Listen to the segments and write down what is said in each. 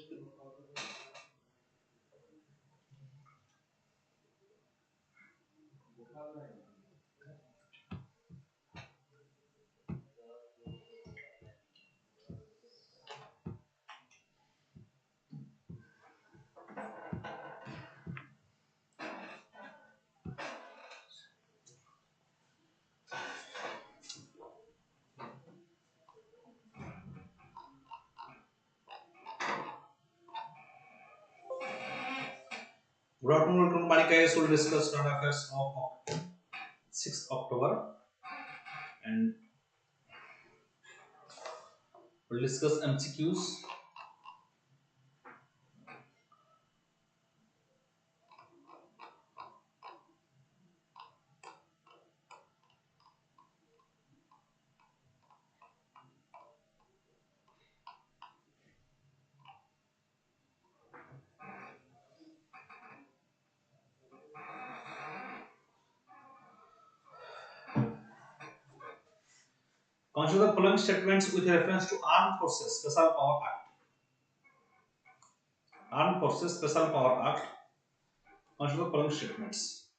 Good afternoon, welcome to VANIK-IAS. We'll discuss current affairs of 6th October and we'll discuss MCQs. Consider the following statements with reference to Armed Forces Special Power Act. Armed Forces Special Power Act. Consider the following statements.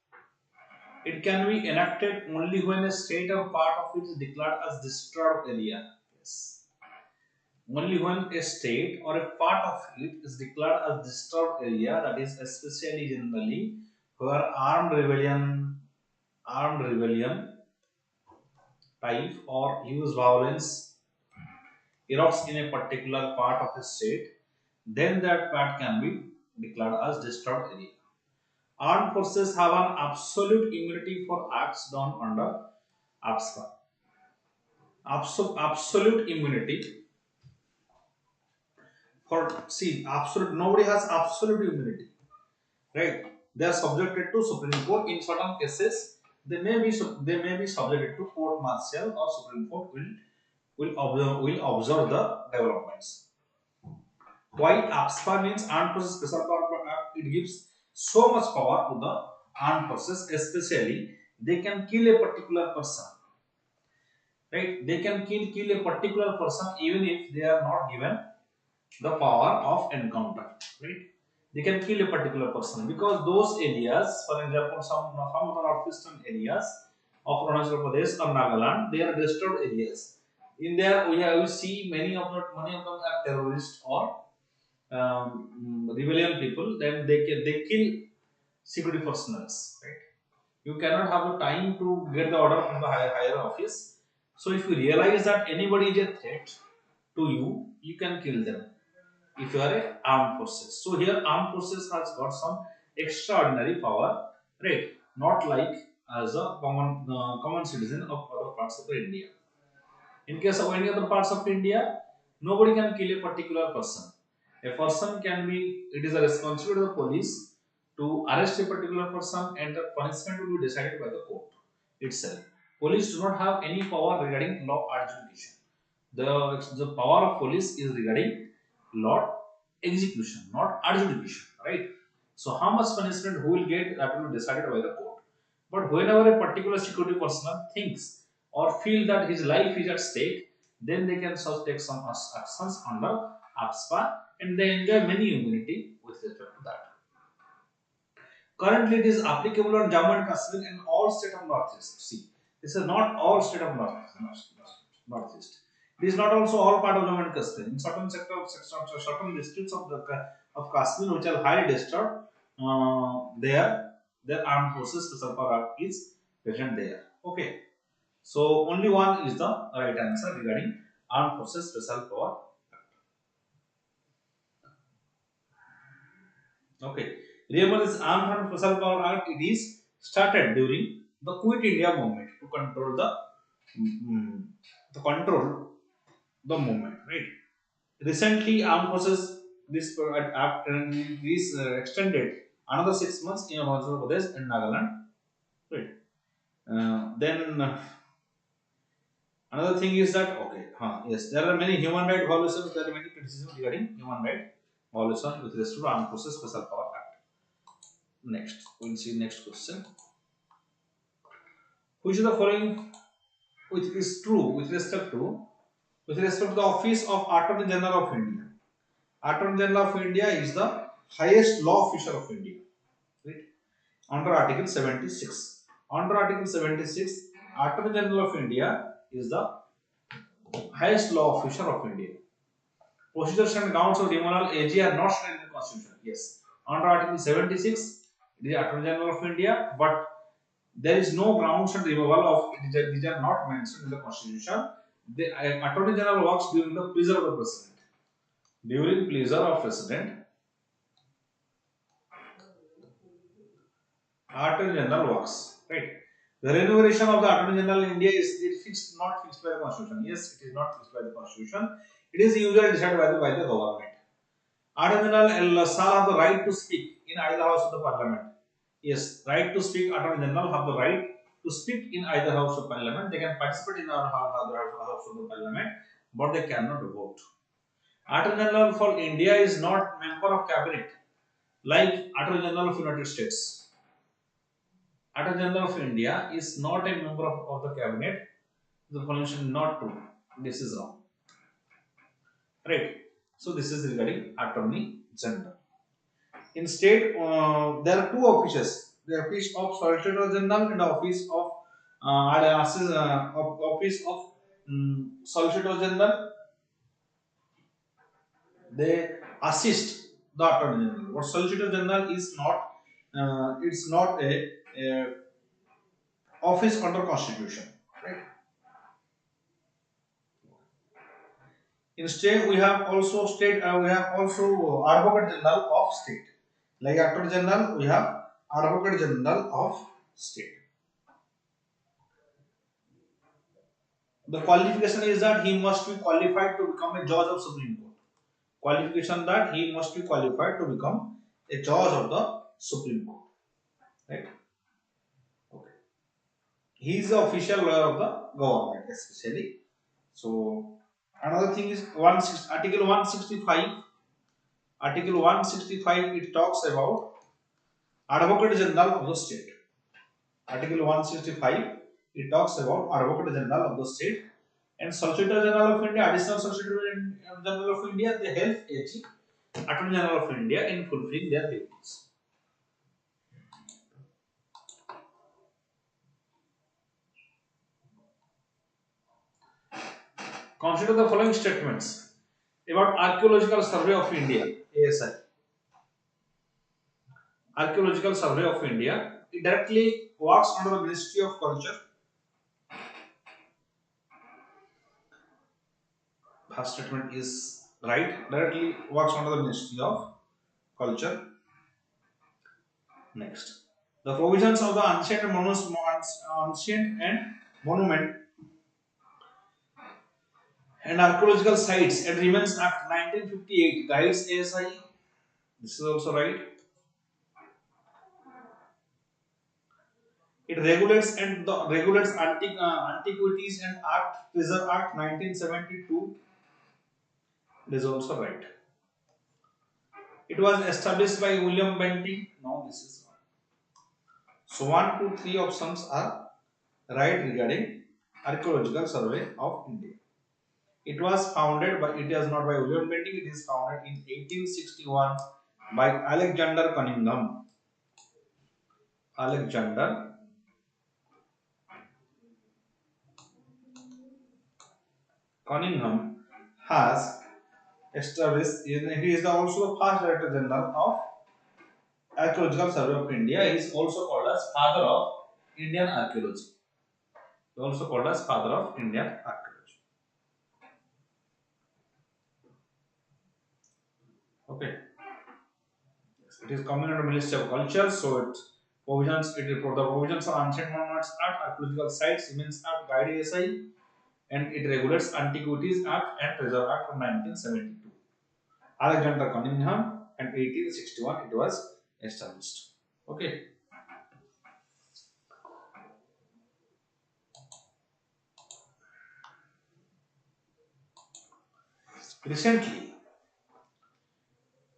It can be enacted only when a state or part of it is declared as disturbed area. Yes. Only when a state or a part of it is declared as disturbed area, that is especially generally where armed rebellion type or use violence erupts in a particular part of a state, then that part can be declared as disturbed area. Armed forces have an absolute immunity for acts done under APSPA. Absolute immunity for nobody has absolute immunity, right? They are subjected to Supreme Court in certain cases. They may be subjected to court martial or Supreme Court will observe the developments. Why APSPA means Armed Forces Special Power Act? It gives so much power to the armed forces, especially they can kill a particular person, right? They can kill a particular person even if they are not given the power of encounter, right? They can kill a particular person because those areas, for example, some of the northeastern areas of Arunachal Pradesh or Nagaland, they are disturbed areas. In there, we see many of them are terrorists or rebellion people. Then they kill security personnel, right? You cannot have the time to get the order from the higher office. So if you realize that anybody is a threat to you, you can kill them if you are a armed forces. So here armed forces has got some extraordinary power, right? Not like as a common citizen of other parts of India. In case of any other parts of India, nobody can kill a particular person. A person can be, it is a responsibility of the police to arrest a particular person and the punishment will be decided by the court itself. Police do not have any power regarding law adjudication. The power of police is regarding law execution, not adjudication, right? So how much punishment who will get, that will be decided by the court. But whenever a particular security personnel thinks or feel that his life is at stake, then they can take some actions under APSPA and they enjoy many immunity with respect to that. Currently, it is applicable on Jammu and Kashmir and all state of Northeast. See, this is not all state of Northeast. It is not also all part of Jammu and Kashmir. In certain certain districts of Kashmir which are highly disturbed, their armed forces special power is present there. Okay, so only one is the right answer regarding armed forces special power. Okay. Remember this Armed Forces Special Power Act, it is started during the Quit India movement to control the movement, right? Recently, Armed Forces this act is extended another 6 months in Arunachal Pradesh and Nagaland, right? Then another thing is that yes, there are many human right violations. There are many criticisms regarding human right violation with respect to Armed Forces Special Power Act. Next, we'll see next question. Which of the following which is true with respect to the office of Attorney General of India? Attorney General of India is the highest law officer of India, right? Under Article 76. Under Article 76, Attorney General of India is the highest law officer of India. Procedures and grounds of removal AG are not stated in the Constitution. Yes. Under Article 76, it is Attorney General of India, but there is no grounds and removal of it. These are not mentioned in the Constitution. The Attorney General works during the pleasure of the President. During pleasure of President, Attorney General works. Right. The remuneration of the Attorney General in India is fixed, not fixed by the Constitution. Yes, it is not fixed by the Constitution. It is usually decided by the government. Attorney General shall have the right to speak in either house of the Parliament. Yes, right to speak. Attorney General have the right to speak in either house of Parliament. They can participate in our house of the Parliament, but they cannot vote. Attorney General for India is not member of cabinet like Attorney General of United States. Attorney General of India is not a member of the cabinet. The foundation not true. This is wrong. Right. So this is regarding Attorney General. In state, there are two offices: the office of Solicitor General and the office of Solicitor General. They assist the Attorney General. But Solicitor General is not. It's not a office under Constitution. Right. In state, we have also Advocate General of State. Like Attorney General, we have Advocate General of State. The qualification is that he must be qualified to become a judge of Supreme Court. Qualification that he must be qualified to become a judge of the Supreme Court. Right? Okay. He is the official lawyer of the government, especially. So another thing is Article 165. Article 165, it talks about Advocate General of the State. Article 165, it talks about Advocate General of the State. And Solicitor General of India, Additional Solicitor General of India, they help AG, Attorney General of India, in fulfilling their duties. Consider the following statements about Archaeological Survey of India, ASI. Archaeological Survey of India, it directly works under the Ministry of Culture. First statement is right, directly works under the Ministry of Culture. Next, the provisions of the Ancient and Monument and Archaeological Sites and Remains Act 1958 guides ASI. This is also right. It regulates Antiquities and Treasure Act 1972. It is also right. It was established by William Bentinck. No, this is wrong. So 1, 2, 3 options are right regarding Archaeological Survey of India. It was founded by, it is not by William Bentinck, it is founded in 1861 by Alexander Cunningham. Alexander Cunningham has established, he is also the first Director General of Archaeological Survey of India. He is also called as Father of Indian Archaeology. He is also called as Father of Indian Archaeology. Okay. It is coming under Ministry of Culture, so it for the provisions of Ancient Monuments Act, Archaeological Sites, Remains Act, Guide ASI, and it regulates Antiquities Act and Treasure Act from 1972. Alexander Cunningham, and 1861 it was established. Okay. Recently,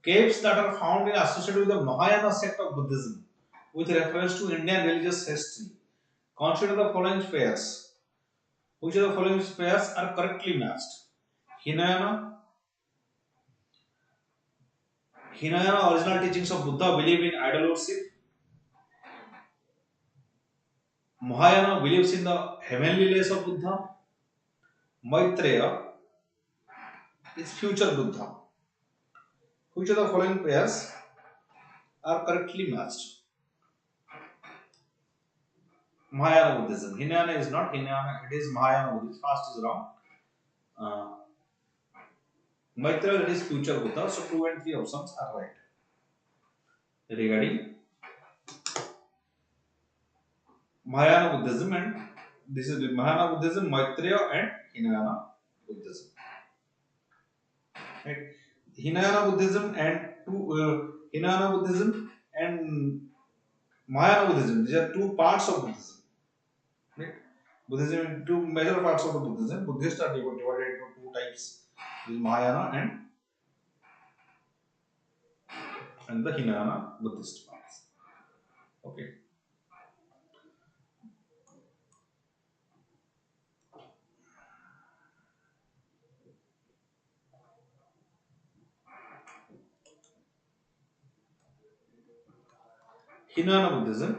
caves that are found in associated with the Mahayana sect of Buddhism with reference to Indian religious history. Consider the following pairs. Which of the following pairs are correctly matched? Hinayana, Hinayana original teachings of Buddha believe in idol worship. Mahayana believes in the heavenly lays of Buddha. Maitreya is future Buddha. Which of the following pairs are correctly matched? Mahayana Buddhism. Hinayana is not Hinayana, it is Mahayana Buddhism. First is wrong. Maitreya, that is future Buddha. So 2 and 3 options are right. Regarding Mahayana Buddhism, and this is Mahayana Buddhism, Maitreya and Hinayana Buddhism. Right? Hinayana Buddhism and Hinayana Buddhism and Mahayana Buddhism. These are two parts of Buddhism. Right? Buddhism, two major parts of the Buddhism. Buddhists are divided into two types: this is Mahayana and the Hinayana Buddhist parts. Okay. Hinayana Buddhism.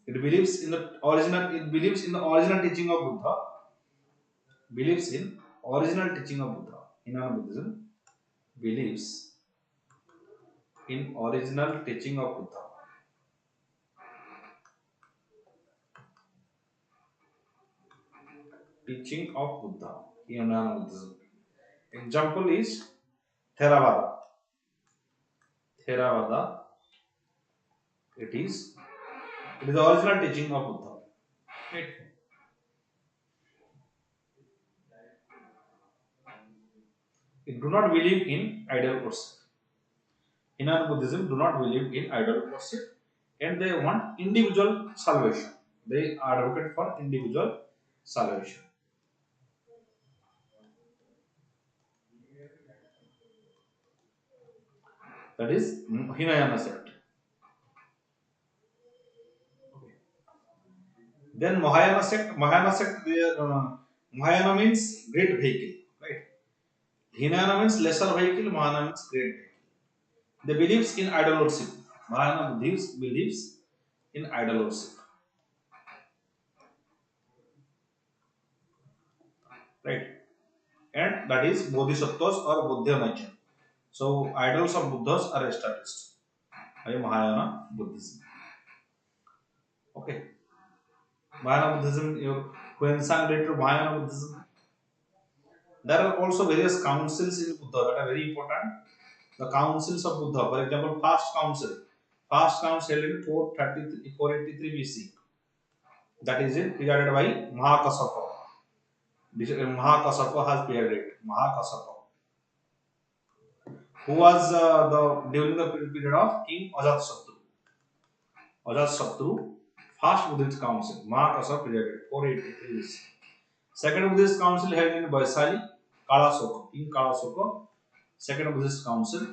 It believes in the original. It believes in the original teaching of Buddha. Believes in original teaching of Buddha. Hinayana Buddhism believes in original teaching of Buddha. Teaching of Buddha. Hinayana Buddhism. Example is Theravada. Theravada. It is the original teaching of Buddha. Right? It do not believe in idol worship. Hinayana Buddhism do not believe in idol worship, and they want individual salvation. They advocate for individual salvation. That is Hinayana sect. Then Mahayana sect. Mahayana means great vehicle, right? Hinayana means lesser vehicle. Mahayana means great vehicle. They believes in idol worship. Mahayana Buddhist believes in idol worship, right? And that is bodhisattvas or Buddha nature. So idols of Buddhas are established by Mahayana Buddhism. Okay. Mahayana Buddhism, when sang later Mahayana Buddhism, there are also various councils in Buddha that are very important. The councils of Buddha, for example, First Council. First Council held in 483 BC. That is it, presided by Mahakasapa. Mahakasapa has presided. Mahakasapa, who was during the period of King Ajatasattu. Ajatasattu, first Buddhist Council, Mahakasapa presided, 483 BC. Second Buddhist Council held in Vaisali, Kalasoka, King Kalasoka. Second Buddhist Council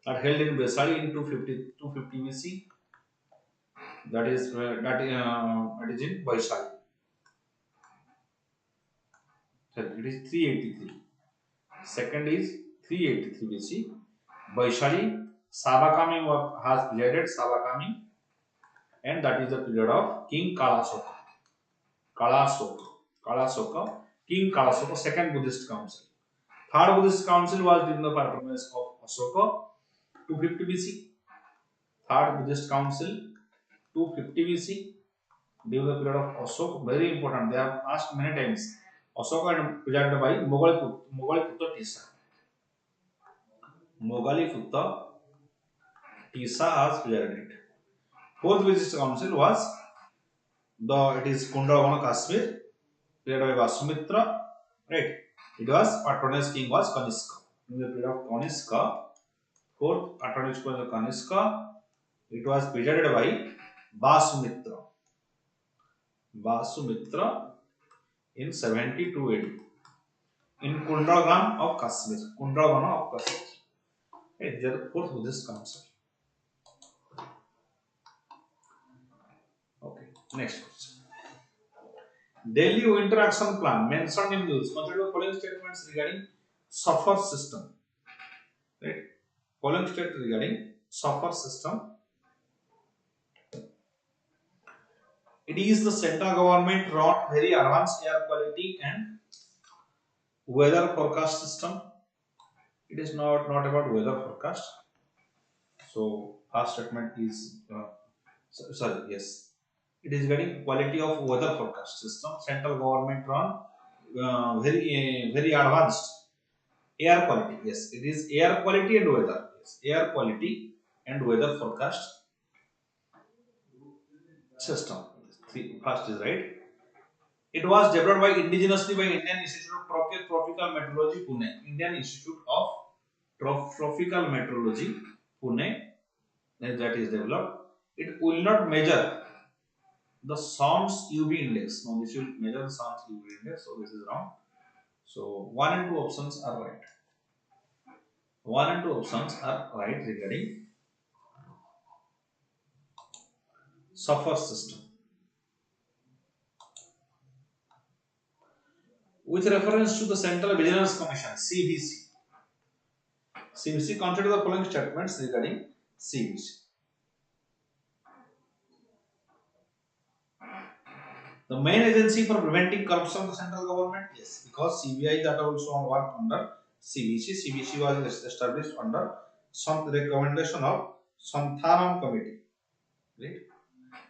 that held in Vaisali in 250 BC. That is in Vaisali. It is 383. Second is 383 BC. Vaisali, Savakami has presided, Savakami, and that is the period of King Kalasoka. Kalasoka, King Kalasoka, second Buddhist Council. Third Buddhist Council was during the patronage of Asoka, 250 BC. Third Buddhist Council, 250 BC, during the period of Asoka. Very important. They have asked many times. Asoka and presided by Mogaliputta Tisa. Mogaliputta Tisa has presided. Fourth Buddhist Council was it is Kundravana Kashmir, presided by Vasumitra. Right. It was patronage king was Kanishka. In the period of Kanishka, fourth patronage was Kanishka. It was presided by Vasumitra. Vasumitra in 72 AD in Kundragram of Kashmir. Kundragana of Kashmir. Okay, they are fourth Buddhist council. Okay, next question. Daily winter action plan mentioned in news. Consider the following statements regarding suffer system. Right? Following state regarding suffer system. It is the central government run very advanced air quality and weather forecast system. It is not about weather forecast. So first statement is sorry, yes, it is getting quality of weather forecast system. Central government run very advanced air quality. Yes, it is air quality and weather. Yes, air quality and weather forecast system. First is right. It was developed by indigenously by Indian Institute of Tropical Meteorology, Pune. Indian Institute of Tropical Meteorology, Pune, that is developed. It will not measure the sun's UV index. No, this will measure the sun's UV index. So this is wrong. So 1 and 2 options are right. 1 and 2 options are right regarding suffer system. With reference to the Central Vigilance Commission (CVC), CVC consider the following statements regarding CVC. The main agency for preventing corruption of the central government, yes, because CBI that also work under CVC. CVC was established under some recommendation of Santhanam Committee, right?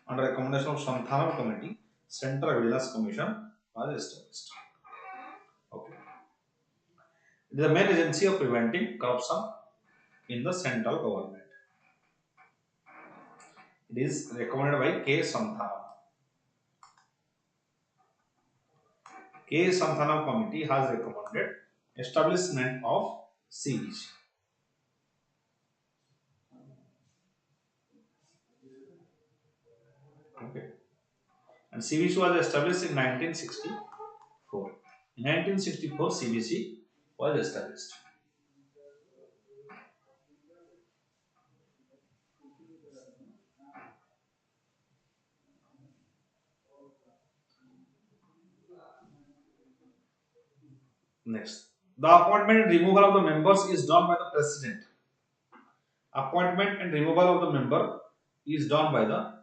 Under recommendation of Santhanam Committee, Central Vigilance Commission was established. Okay. It is the main agency of preventing corruption in the central government. It is recommended by K. Santhanam. K. Santhanam Committee has recommended establishment of CVC. Okay. And CVC was established in 1964. In 1964, CVC was established. Next, the appointment and removal of the members is done by the president. Appointment and removal of the member is done by the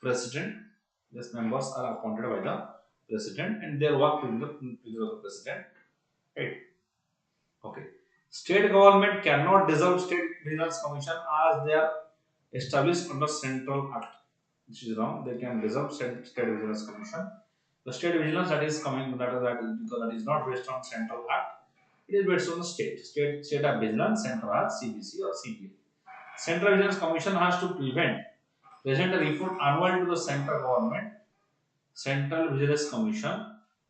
president. These members are appointed by the president and their work with the president. Right. Okay. State government cannot dissolve State Vigilance Commission as they are established under Central Act. Which is wrong. They can dissolve State Vigilance Commission. The State Vigilance that is coming because that is not based on Central Act. It is based on the State of Vigilance, Central Act, CBC or CBA. Central Vigilance Commission has to present a report annual to the central government. Central Vigilance Commission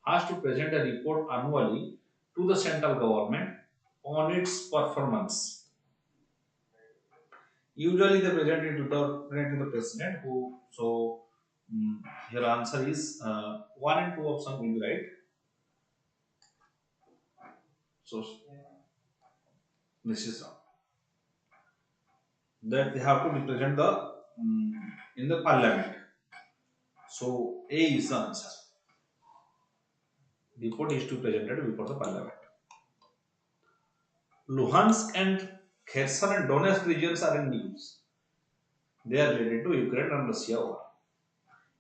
has to present a report annually to the central government on its performance. Usually they present it to the president who, so your answer is 1 and 2 option will be right. So this is wrong. That they have to represent the in the parliament. So A is the answer. Report is to presented before the parliament. Luhansk and Kherson and Donetsk regions are in news. They are related to Ukraine and Russia war.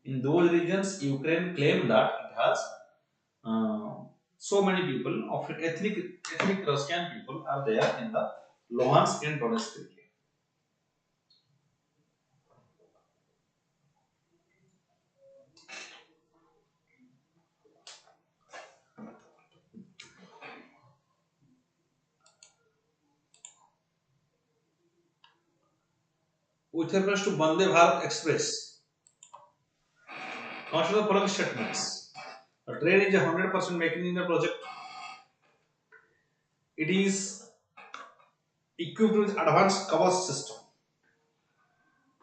In those regions, Ukraine claimed that it has so many people of ethnic Russian people are there in the Luhansk and Donetsk region. With reference to Vande Bharat Express, consider the following statements. The train is a 100% making in the project. It is equipped with advanced cover system.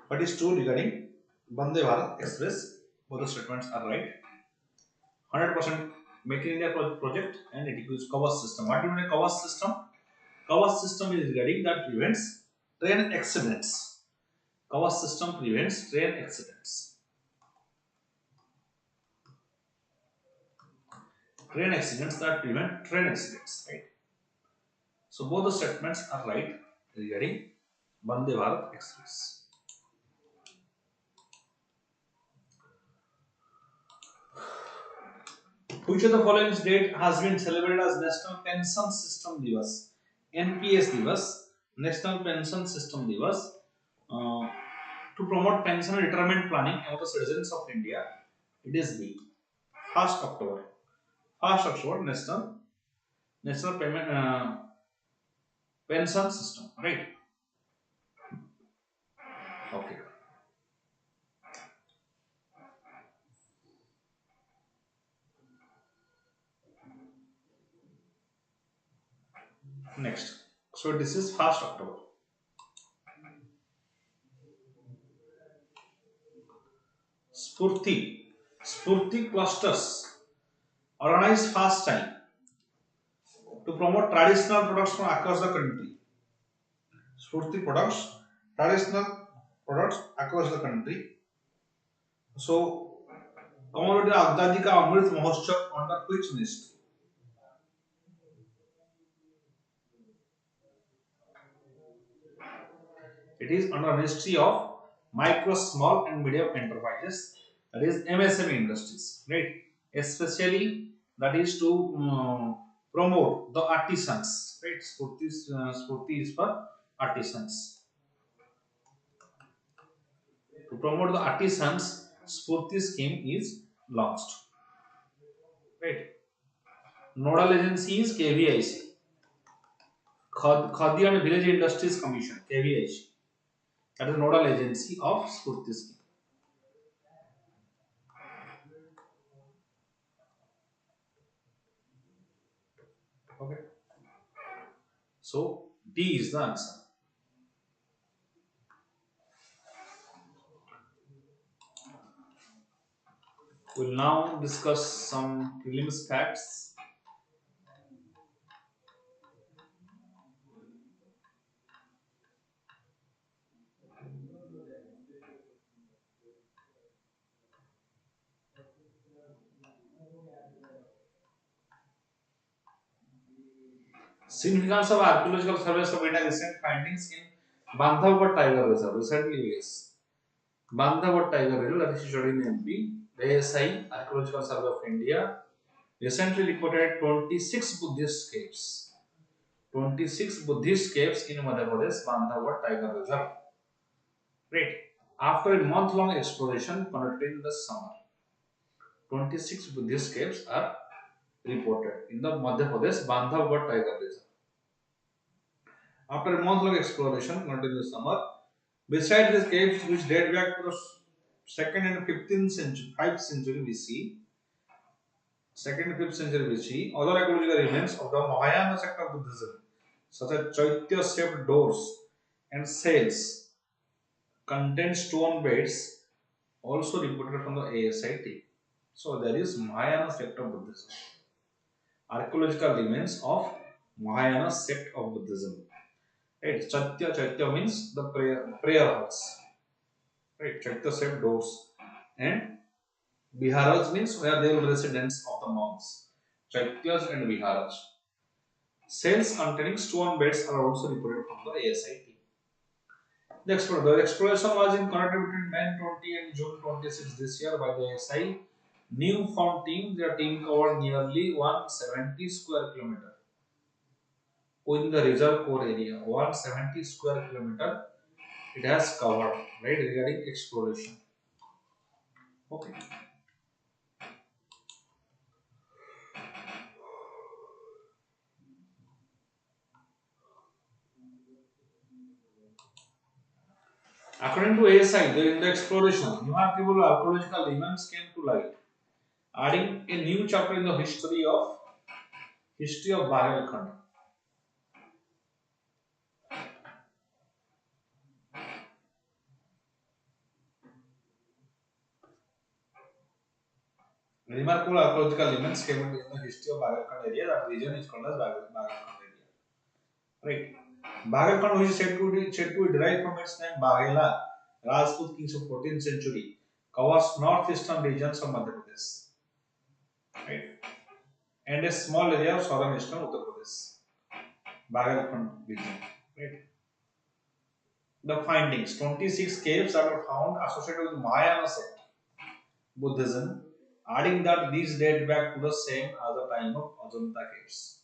What is true regarding Vande Bharat Express? Both the statements are right. 100% Make in India project and it includes cover system. What do you mean a cover system? Cover system is regarding that prevents train accidents. Cover system prevents train accidents. train accidents that prevent train accidents, right? So both the statements are right regarding Vande Bharat Express. Which of the following date has been celebrated as National Pension System Divas? NPS Divas, National Pension System Divas, uh, to promote pension and retirement planning among the citizens of India. It is B. 1st October. 1st October, National Payment Pension System, right? Okay. Next. So this is 1st October. Spurti clusters organize fast time to promote traditional products from across the country. Spurti products, traditional products across the country. So, commemorating Azadi Ka Amrit Mahotsav under which ministry? It is under Ministry of Micro, Small and Medium Enterprises, that is MSME industries, right? Especially that is to promote the artisans, right? Spurti is for artisans. To promote the artisans, Spurti scheme is launched, right? Nodal agency is KVIC, Khadi and Village Industries Commission, KVIC. That is nodal agency of Spurti scheme. Okay. So D is the answer. We'll now discuss some prelims facts. Significance of archaeological survey submitted recent findings in Bandhavgarh Tiger Reserve. Recently, yes. Bandhavgarh Tiger Reserve, that is situated in MP. The ASI, Archaeological Survey of India, recently reported 26 Buddhist caves. 26 Buddhist caves in Madhya Pradesh, Bandhavgarh Tiger Reserve. Right. After a month-long exploration conducted in the summer, 26 Buddhist caves are reported in the Madhya Pradesh Bandhavgarh Tiger Reserve. After a month-long exploration conducted in the summer, beside these caves which date back to the 2nd and 15th century, 5th century BC, 2nd and 5th century BC, other archaeological remains of the Mahayana sect of Buddhism, such as Chaitya-shaped doors and cells, contain stone beds, also reported from the ASIT. So there is Mahayana sect of Buddhism. Archaeological remains of Mahayana sect of Buddhism. Right? Chaitya means the prayer halls. Right? Chaitya shaped doors. And Viharas means where they were residents of the monks. Chaityas and Viharas. Cells containing stone beds are also reported from the ASIT. The exploration was in conducted between May 20 and June 26 this year by the ASI. New found team, their team covered nearly 170 square kilometer within the reserve core area. 170 square kilometer it has covered, right, regarding exploration. Okay. According to ASI, during the exploration, remarkable archaeological events came to light, adding a new chapter in the history of Bahelkhand. Remarkable archaeological events came in the history of Bahelkhand area. That region is called as Bahelkhand area. Right. Bahelkhand, which is said to be derived from its name Baghela, Rajput kings of 14th century, covers northeastern regions of Madhya Pradesh. Right. and a small area of southern eastern Uttar Pradesh, Bagalkhand region. Right. The findings: 26 caves that are found associated with Mahayana sect Buddhism, adding that these date back to the same as the time of Ajanta caves.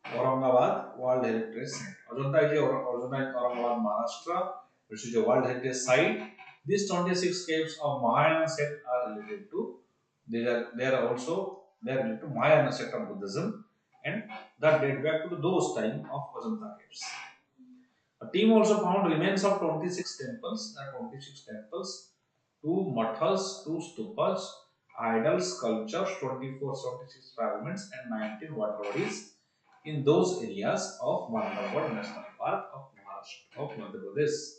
Aurangabad World Heritage Site. Ajanta is original in Aurangabad, Maharashtra, which is a World Heritage Site. These 26 caves of Mahayana sect are related to. They are related to Mahayana sect of Buddhism, and that date back to those time of Ajanta caves. A team also found remains of 26 temples. There are 26 temples, 2 mathas, 2 stupas, idols, sculptures, 76 fragments, and 19 water bodies in those areas of Bandhavgarh National Park of Maharashtra, of Madhya Pradesh.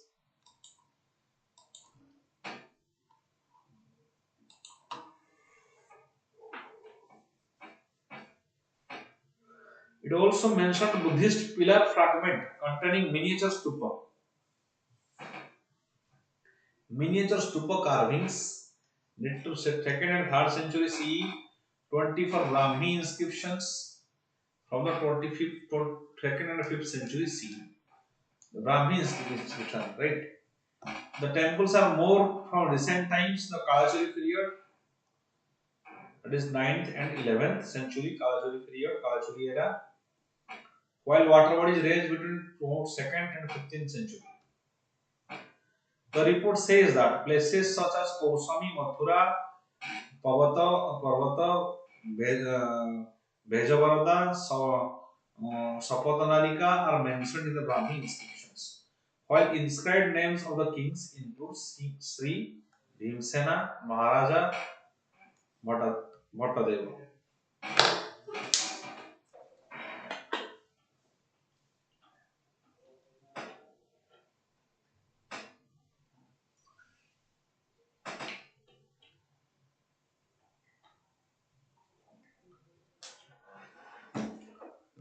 It also mentioned Buddhist pillar fragment containing miniature stupa. Miniature stupa carvings dated to 2nd and 3rd century CE, 20 for Brahmi inscriptions from the 2nd and 5th century CE. The Brahmi inscription, right? The temples are more from recent times, the Kalachuri period, that is 9th and 11th century Kalachuri period, Kalachuri era, while water bodies range between 2nd and 15th century. The report says that places such as Kausami, Mathura, Parvata, Bejavarada, Sapatanarika are mentioned in the Brahmi inscriptions, while inscribed names of the kings include Sri, Bhimsena, Maharaja, Bhattadeva.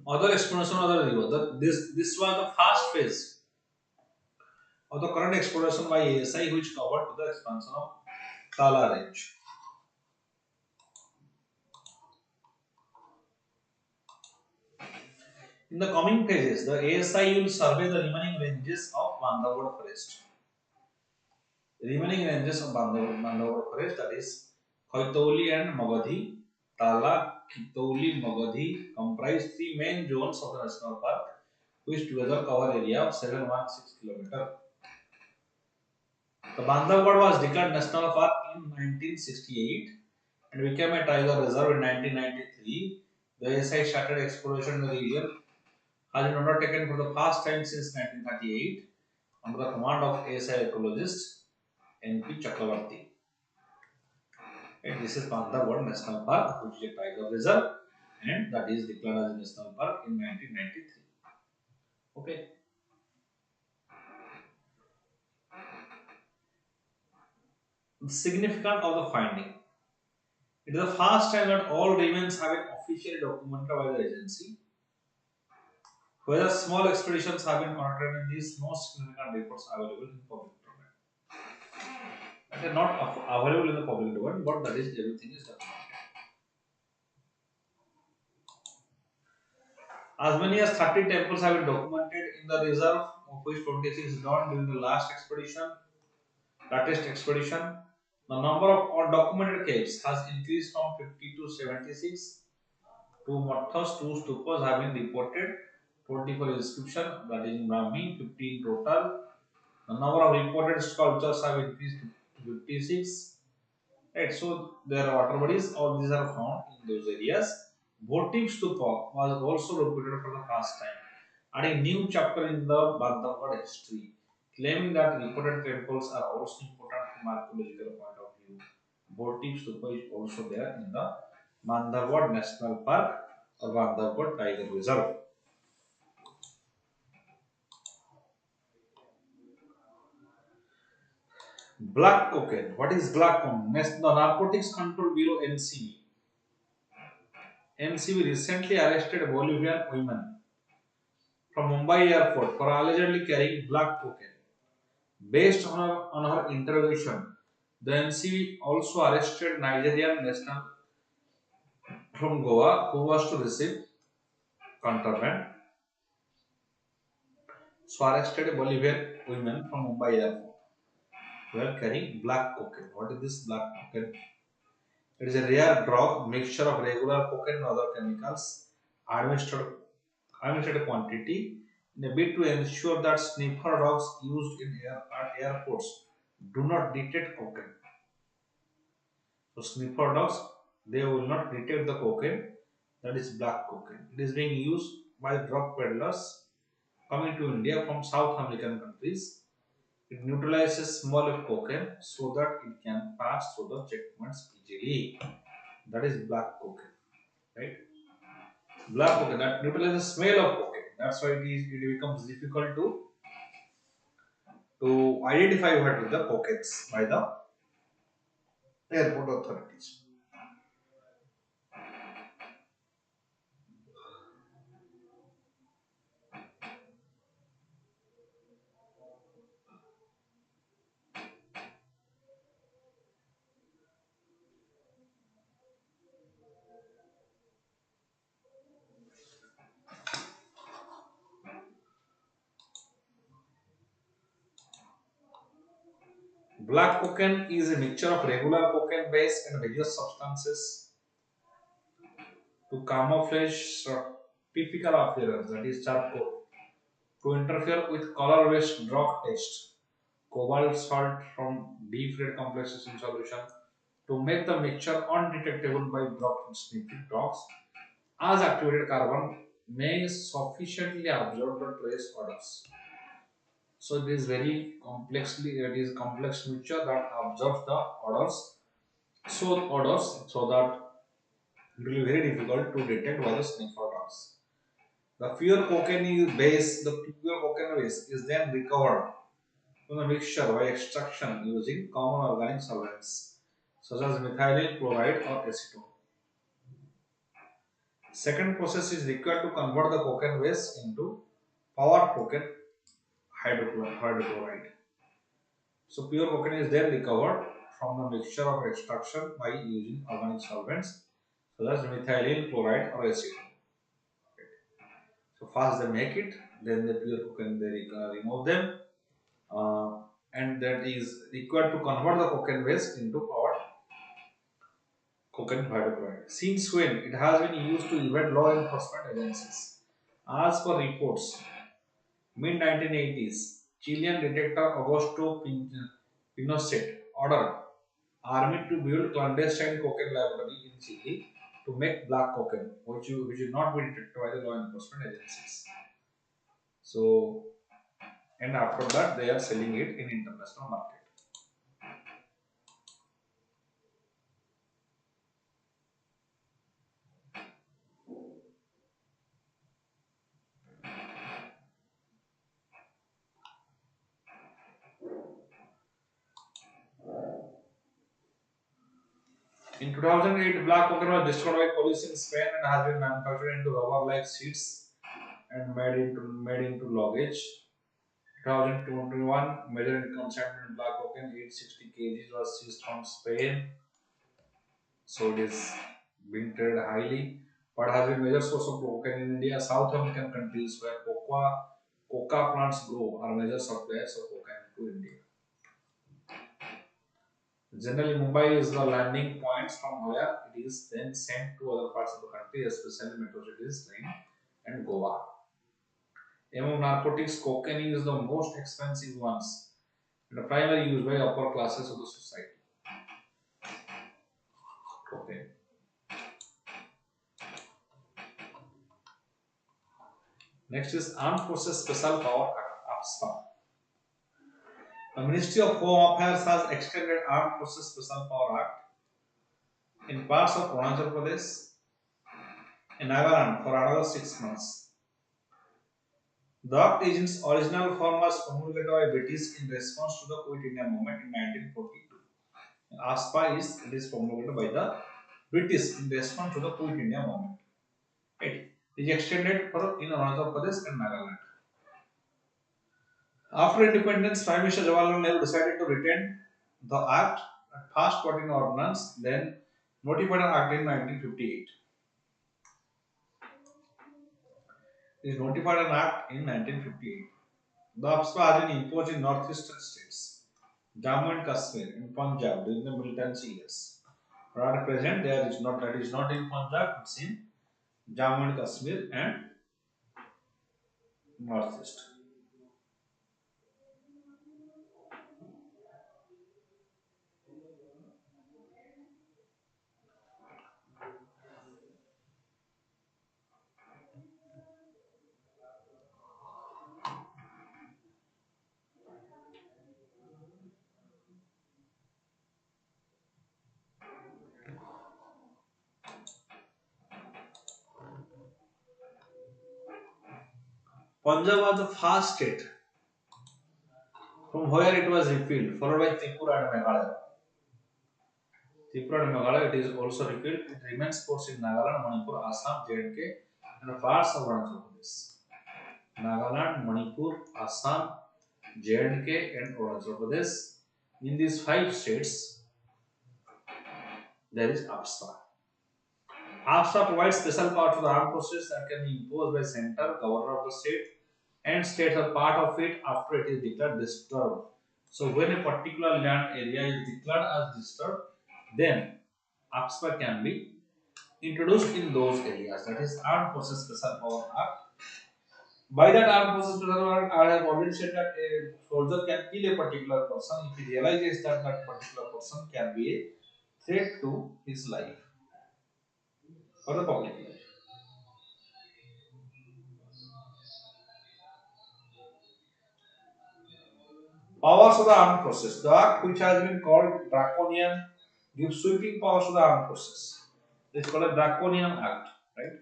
Other exploration of the river. This was the first phase of the current exploration by ASI, which covered to the expansion of Tala range. In the coming phases, the ASI will survey the remaining ranges of Bandhavgarh forest. Remaining ranges of Bandhavgarh forest, that is Khoitauli and Magadhi. Tala, Khitauli, Magadhi comprise 3 main zones of the national park, which together cover area of 716 km. The Bandhavgarh was declared national park in 1968 and became a tiger reserve in 1993. The ASI started exploration in the region has been undertaken for the first time since 1938 under the command of ASI ecologist N.P. Chakravarti. And this is Bandhavgarh National Park, which is a tiger reserve, and that is declared as a national park in 1993. Okay. The significance of the finding. It is the first time that all remains have been officially documented by the agency. Whether small expeditions have been conducted in these, no significant reports available in public domain. They are not available in the public domain, but that is everything is documented. As many as 30 temples have been documented in the reserve, of which 26 done during the latest expedition. The number of documented caves has increased from 50 to 76. 2 mathas, 2 stupas have been reported. 24 inscription, that is in Brahmi, 15 total. The number of reported sculptures have increased to 56. Right, so there are water bodies, all these are found in those areas. Votive stupa was also reported for the first time, adding new chapter in the Bandhavgarh history, claiming that reported temples are also important from archaeological point of view. Votive stupa is also there in the Bandhavgarh National Park or Bandhavgarh Tiger Reserve. Black cocaine. What is black cocaine? The Narcotics Control Bureau (NCB). NCB recently arrested Bolivian woman from Mumbai airport for allegedly carrying black cocaine. Based on her interrogation, the NCB also arrested Nigerian national from Goa who was to receive contraband. So arrested Bolivian women from Mumbai airport were carrying black cocaine. What is this black cocaine? It is a rare drug mixture of regular cocaine and other chemicals administered unlimited quantity in a bid to ensure that sniffer dogs used at airports do not detect cocaine. So sniffer dogs, they will not detect the cocaine, that is black cocaine. It is being used by drug peddlers coming to India from South American countries. It neutralizes small of cocaine so that it can pass through the checkpoints easily. That is black cocaine, right? Black cocaine that neutralizes smell of cocaine. That's why it becomes difficult to identify what is the pockets by the airport authorities. Black cocaine is a mixture of regular cocaine base and various substances to camouflage typical appearance, that is charcoal, to interfere with color-based drug taste, cobalt salt from deep red complexes in solution, to make the mixture undetectable by drug sniffing dogs, as activated carbon may sufficiently absorb the trace odors. So it is very complex mixture that absorbs the odors so that it will be very difficult to detect by the sniffer dogs. The pure cocaine base is then recovered from the mixture by extraction using common organic solvents such as methylene chloride or acetone. Second process is required to convert the cocaine base into power cocaine hydrochloride. So pure cocaine is then recovered from the mixture of extraction by using organic solvents such as methylene chloride or acetone. So first they make it, then the pure cocaine they remove them, uh, and that is required to convert the cocaine base into powered cocaine hydrochloride. Since when it has been used to evade law enforcement agencies? As per reports, mid 1980s, Chilean detective Augusto Pinochet ordered army to build clandestine cocaine laboratory in Chile to make black cocaine, which will not be detected by the law enforcement agencies. So, and after that, they are selling it in international market. In 2008, black cocaine was discovered by police in Spain and has been manufactured into rubber-like sheets and made into luggage. 2021, major consignment black cocaine 860 kgs was seized from Spain, so it is being traded highly. But has been major source of cocaine in India, South American countries where coca plants grow are major suppliers of cocaine to India. Generally, Mumbai is the landing points from where it is then sent to other parts of the country, especially metro cities, Spain and Goa. Among narcotics, cocaine is the most expensive ones and the primary used by upper classes of the society. Cocaine. Next is Armed Forces Special Power Act, AFSPA. The Ministry of Home Affairs has extended Armed Forces Special Power Act in parts of Arunachal Pradesh and Nagaland for another 6 months. The Act in its original form was promulgated by British in response to the Quit India movement in 1942. ASPA is promulgated by the British in response to the Quit India movement. It is extended for in Arunachal Pradesh and Nagaland. After independence, Prime Minister Jawaharlal Nehru decided to retain the Act and passed 14 ordinance, then notified an Act in 1958. is notified an act in 1958. The APSPA has been imposed in northeastern states, Jammu and Kashmir, and Punjab during the militancy years. But at present, there is not that is not in Punjab, it's in Jammu and Kashmir and northeast. Punjab was the first state from where it was repealed, followed by Tripura and Meghalaya. Tripura and Meghalaya, it is also repealed. It remains forced in Nagaland, Manipur, Assam, J&K, and parts of Arunachal Pradesh. Nagaland, Manipur, Assam, J&K, and Arunachal Pradesh. In these 5 states, there is APSPA. APSPA provides special power to the armed forces that can be imposed by center, governor of the state, and states are part of it after it is declared disturbed. So when a particular land area is declared as disturbed, then APSPA can be introduced in those areas. That is Armed Forces Special Power Act. By that Armed Forces Special Power Act, I have already said that a soldier can kill a particular person if he realizes that that particular person can be a threat to his life or the public life. Powers of the armed forces. The act, which has been called draconian, gives sweeping powers to the armed forces. It's called a draconian act, right?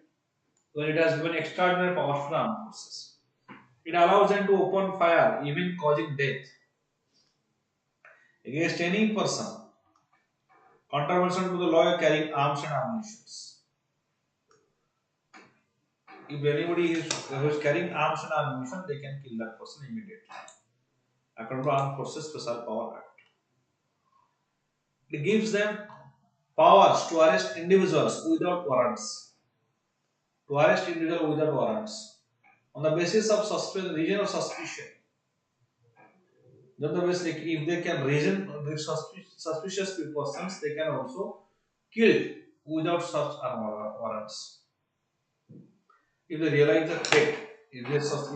So it has given extraordinary powers to the armed forces. It allows them to open fire, even causing death, against any person contravention to the law carrying arms and ammunition. If anybody who is carrying arms and ammunition, they can kill that person immediately. According to Armed Forces Special Power Act, it gives them powers to arrest individuals without warrants. To arrest individuals without warrants on the basis of reason of suspicion. Then the best, like, if they can reason with suspicious persons, they can also kill without such warrants. If they realize the threat, if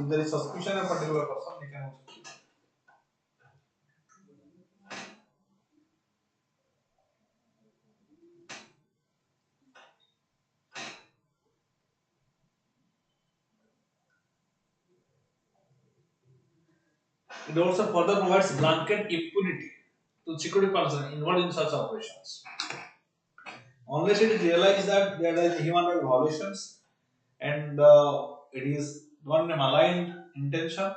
there is suspicion of a particular person, they can also kill. It also further provides blanket impunity to security personnel involved in such operations. Unless it is realized that there are human rights violations and it is one maligned intention,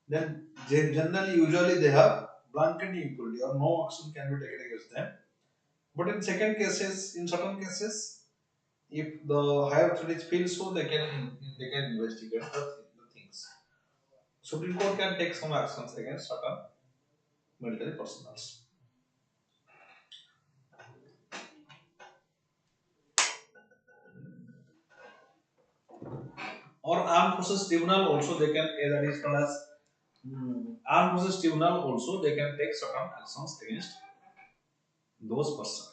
then generally, usually they have blanket impunity or no action can be taken against them. But in certain cases, if the higher authorities feel so, they can investigate the things. Supreme Court can take some actions against certain military personnel. Or Armed Forces Tribunal also they can, that is called as Armed Forces Tribunal also they can take certain actions against those persons.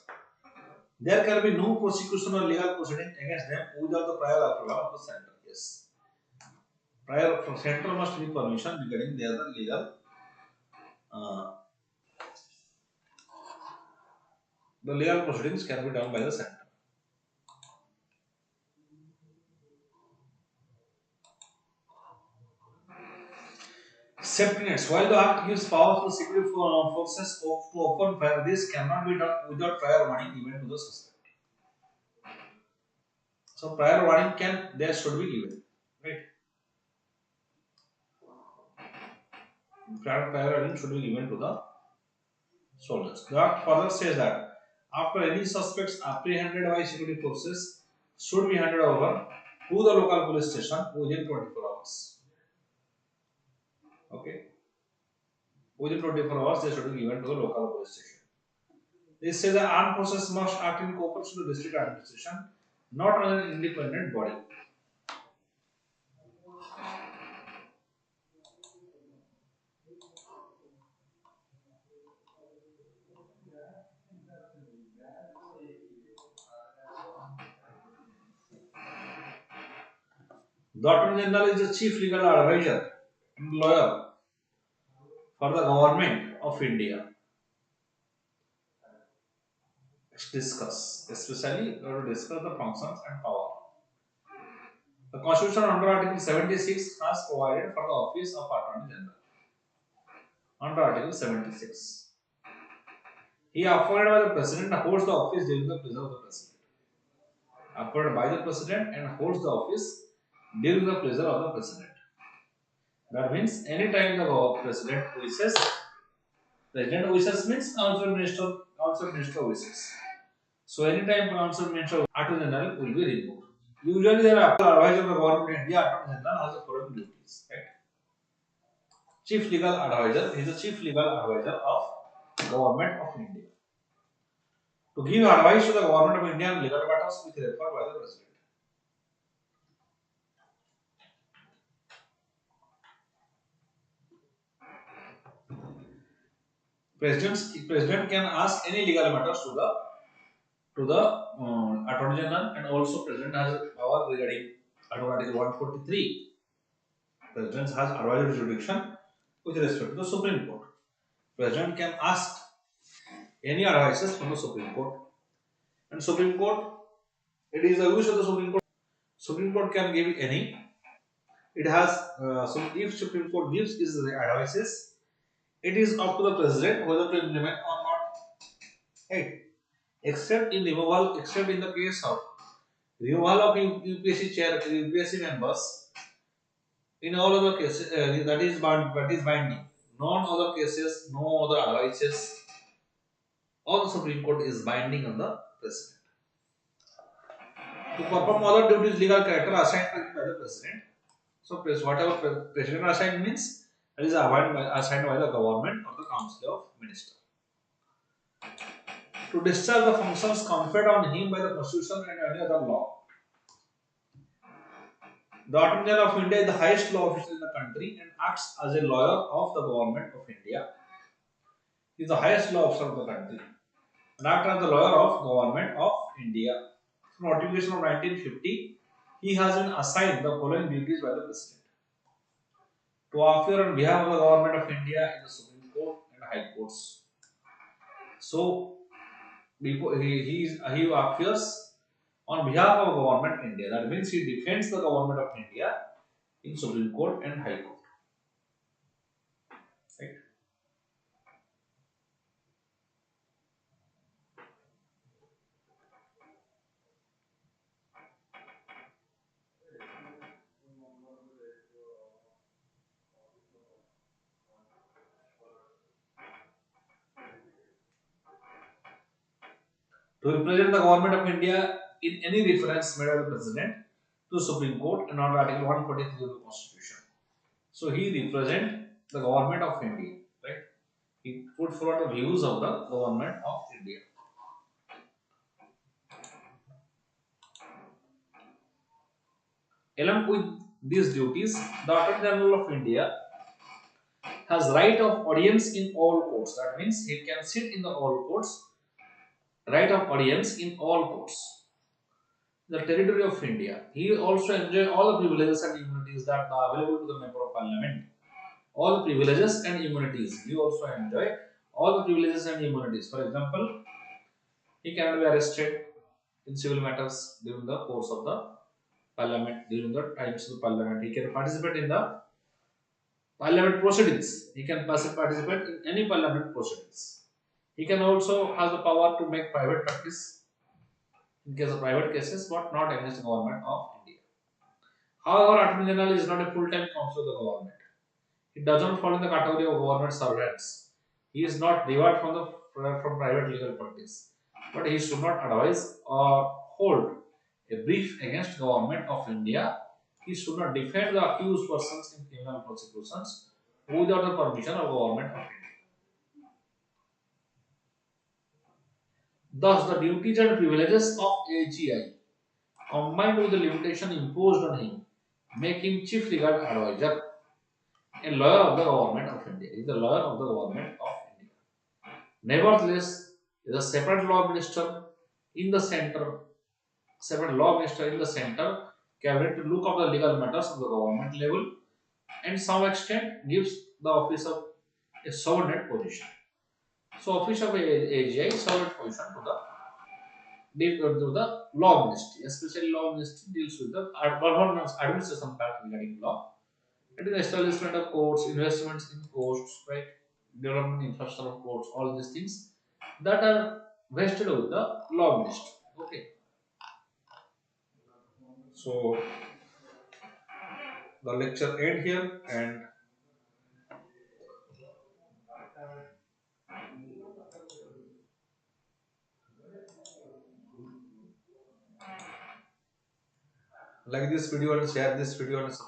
There can be no prosecution or legal proceeding against them without the prior approval of the center. Yes, prior center must be permission regarding their legal. Uh, the legal proceedings can be done by the center. Safety nets. While the Act gives powers to security forces to open fire, this cannot be done without prior warning given to the suspect. So prior warning there should be given, right? Prior warning should be given to the soldiers. The Act further says that after any suspects apprehended by security forces should be handed over to the local police station within 24 hours. Okay, within 24 hours they should be given to the local police station. This says the armed forces must act in cooperation with the district administration, not as an independent body. The Attorney General is the chief legal advisor and lawyer for the government of India. Let's discuss, especially we have to discuss the functions and power. The Constitution under Article 76 has provided for the office of Attorney General. Under Article 76, he appointed by the President and holds the office during the pleasure of the President. Appointed by the President and holds the office during the pleasure of the President. That means anytime the President wishes means Council Minister wishes. So anytime Council Minister Attorney General will be removed. Usually the advisor of the government of India, Attorney General has the following duties. Right? Chief Legal Advisor is the Chief Legal Advisor of Government of India. To give advice to the Government of India on legal matters which referred by the President. President can ask any legal matters to the Attorney General, and also President has power regarding Article 143. President has advisory jurisdiction with respect to the Supreme Court. President can ask any advices from the Supreme Court, and Supreme Court, it is the use of the Supreme Court. Supreme Court can give any. It has so if Supreme Court gives its advices, it is up to the President whether to implement or not. Right? Except in the case of removal of UPSC chair, UPSC members, in all other cases that is binding. Non other cases, no other advices, all the Supreme Court is binding on the President. To perform other duties legal character assigned by the President. So whatever President assigned means that is assigned by the government or the Council of Ministers. To discharge the functions conferred on him by the Constitution and any other law. The Attorney General of India is the highest law officer in the country and acts as a lawyer of the Government of India. He is the highest law officer of the country and acts as the lawyer of Government of India. Through notification of 1950, he has been assigned the following duties by the President. To appear on behalf of the Government of India in the Supreme Court and High Courts. So, he appears on behalf of Government of India. That means he defends the Government of India in Supreme Court and High Court. Right? To represent the Government of India in any reference made by the President to Supreme Court and under Article 143 of the Constitution. So he represents the Government of India, right? He put forward the views of the Government of India. Along with these duties, the Attorney General of India has right of audience in all courts. That means he can sit in the all courts. Right of audience in all courts. The territory of India. He also enjoys all the privileges and immunities that are available to the member of parliament. All the privileges and immunities. He also enjoys all the privileges and immunities. For example, he cannot be arrested in civil matters during the course of the parliament, during the times of the parliament. He can participate in the parliament proceedings. He can participate in any parliament proceedings. He can also have the power to make private practice in case of private cases, but not against the Government of India. However, Attorney General is not a full-time counsel of the government. He doesn't fall in the category of government servants. He is not derived from private legal practice, but he should not advise or hold a brief against Government of India. He should not defend the accused persons in criminal prosecutions without the permission of Government of India. Thus, the duties and privileges of AGI, combined with the limitation imposed on him, make him Chief Legal Advisor, a lawyer of the Government of India. He is the lawyer of the Government of India. Nevertheless, he is a separate law minister in the center, cabinet to look up the legal matters of the government level, and some extent gives the office of a subordinate position. So office of AGI is subordinate position to the law ministry, especially law ministry deals with the governance administration part regarding law. It is the establishment of courts, investments in courts, right? Development infrastructure of courts, all these things that are vested with the law ministry. Okay. So the lecture end here, and like this video and share this video and subscribe.